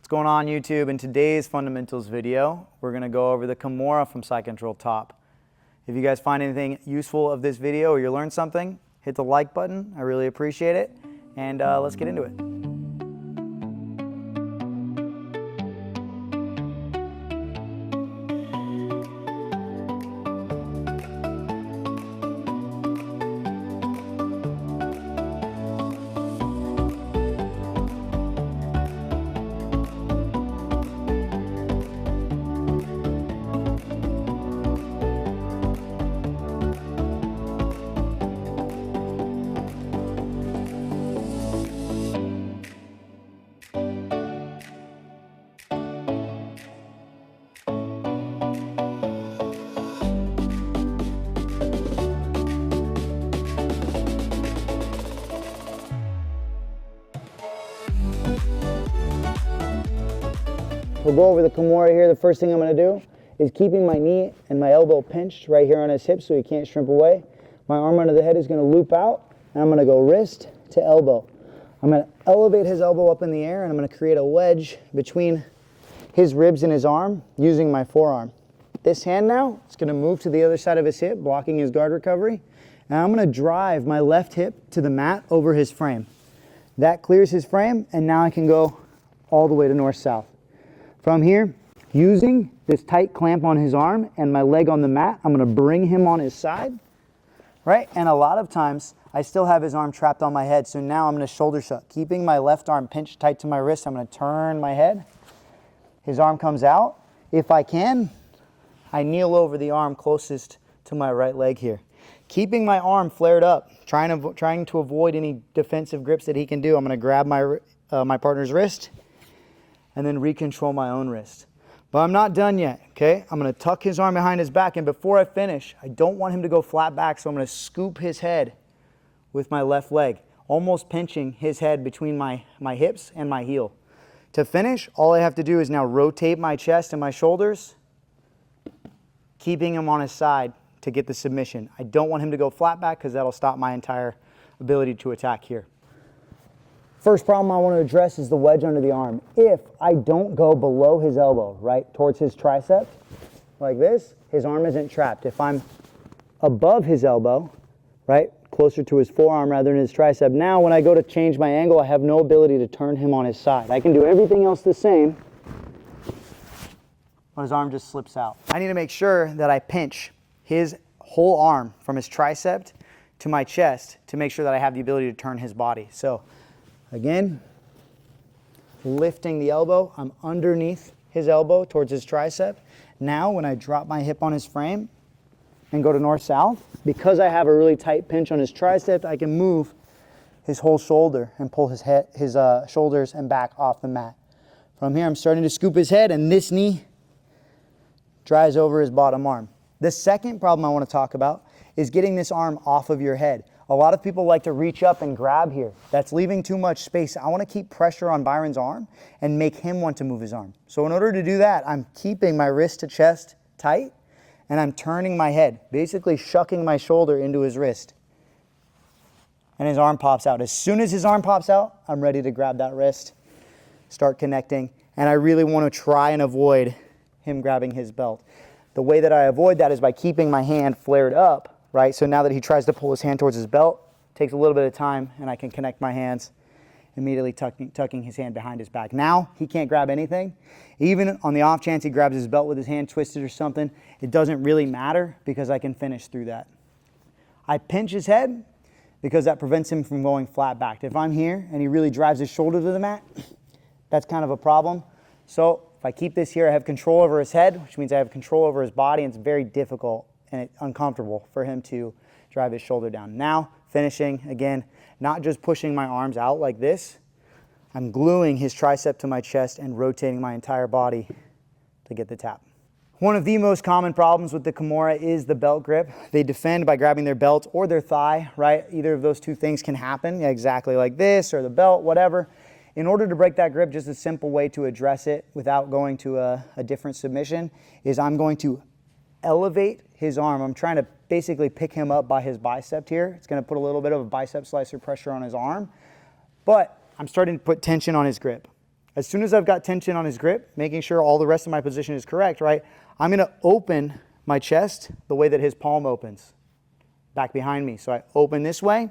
going on YouTube? In today's fundamentals video, we're going to go over the Kimura from Side Control Top. If you guys find anything useful of this video or you learned something, hit the like button. I really appreciate it. And let's get into it. We'll go over the Kimura here. The first thing I'm going to do is keeping my knee and my elbow pinched right here on his hip so he can't shrimp away. My arm under the head is going to loop out, and I'm going to go wrist to elbow. I'm going to elevate his elbow up in the air, and I'm going to create a wedge between his ribs and his arm using my forearm. This hand now is going to move to the other side of his hip, blocking his guard recovery, and I'm going to drive my left hip to the mat over his frame. That clears his frame, and now I can go all the way to north-south. From here, using this tight clamp on his arm and my leg on the mat, I'm going to bring him on his side, right? And a lot of times, I still have his arm trapped on my head, so now I'm going to shoulder shut. Keeping my left arm pinched tight to my wrist, I'm going to turn my head. His arm comes out. If I can, I kneel over the arm closest to my right leg here. Keeping my arm flared up, trying to avoid any defensive grips that he can do, I'm going to grab my partner's wrist and then recontrol my own wrist. But I'm not done yet, okay? I'm going to tuck his arm behind his back, and before I finish, I don't want him to go flat back, so I'm going to scoop his head with my left leg, almost pinching his head between my hips and my heel. To finish, all I have to do is now rotate my chest and my shoulders, keeping him on his side to get the submission. I don't want him to go flat back because that'll stop my entire ability to attack here. First problem I want to address is the wedge under the arm. If I don't go below his elbow, right, towards his tricep, like this, his arm isn't trapped. If I'm above his elbow, right, closer to his forearm rather than his tricep, now when I go to change my angle, I have no ability to turn him on his side. I can do everything else the same, but his arm just slips out. I need to make sure that I pinch his whole arm from his tricep to my chest to make sure that I have the ability to turn his body. So again, lifting the elbow, I'm underneath his elbow towards his tricep. Now when I drop my hip on his frame and go to north-south, because I have a really tight pinch on his tricep, I can move his whole shoulder and pull his shoulders and back off the mat. From here, I'm starting to scoop his head, and this knee drives over his bottom arm. The second problem I want to talk about is getting this arm off of your head. A lot of people like to reach up and grab here. That's leaving too much space. I want to keep pressure on Byron's arm and make him want to move his arm. So in order to do that, I'm keeping my wrist to chest tight, and I'm turning my head, basically shucking my shoulder into his wrist. And his arm pops out. As soon as his arm pops out, I'm ready to grab that wrist, start connecting, and I really want to try and avoid him grabbing his belt. The way that I avoid that is by keeping my hand flared up, right? So now that he tries to pull his hand towards his belt, it takes a little bit of time, and I can connect my hands, immediately tucking his hand behind his back. Now he can't grab anything. Even on the off chance he grabs his belt with his hand twisted or something, it doesn't really matter because I can finish through that. I pinch his head because that prevents him from going flat back. If I'm here and he really drives his shoulder to the mat, that's kind of a problem. So if I keep this here, I have control over his head, which means I have control over his body, and it's very difficult and it's uncomfortable for him to drive his shoulder down. Now, finishing, again, not just pushing my arms out like this, I'm gluing his tricep to my chest and rotating my entire body to get the tap. One of the most common problems with the Kimura is the belt grip. They defend by grabbing their belt or their thigh, right? Either of those two things can happen, exactly like this, or the belt, whatever. In order to break that grip, just a simple way to address it without going to a different submission is I'm going to elevate his arm. I'm trying to basically pick him up by his bicep here. It's going to put a little bit of a bicep slicer pressure on his arm, but I'm starting to put tension on his grip. As soon as I've got tension on his grip, making sure all the rest of my position is correct, right, I'm going to open my chest the way that his palm opens, back behind me. So I open this way,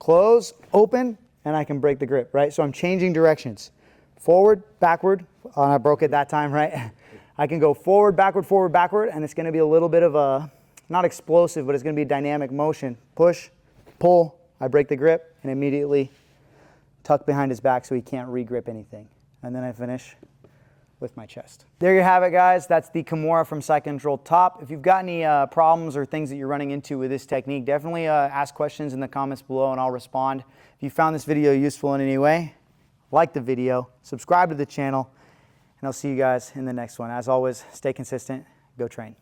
close, open, and I can break the grip, right? So I'm changing directions. Forward, backward, I broke it that time, right? I can go forward, backward, and it's going to be a little bit of a, not explosive, but it's going to be a dynamic motion. Push, pull, I break the grip, and immediately tuck behind his back so he can't re-grip anything. And then I finish with my chest. There you have it, guys. That's the Kimura from Side Control Top. If you've got any problems or things that you're running into with this technique, definitely ask questions in the comments below and I'll respond. If you found this video useful in any way, like the video, subscribe to the channel, and I'll see you guys in the next one. As always, stay consistent, go train.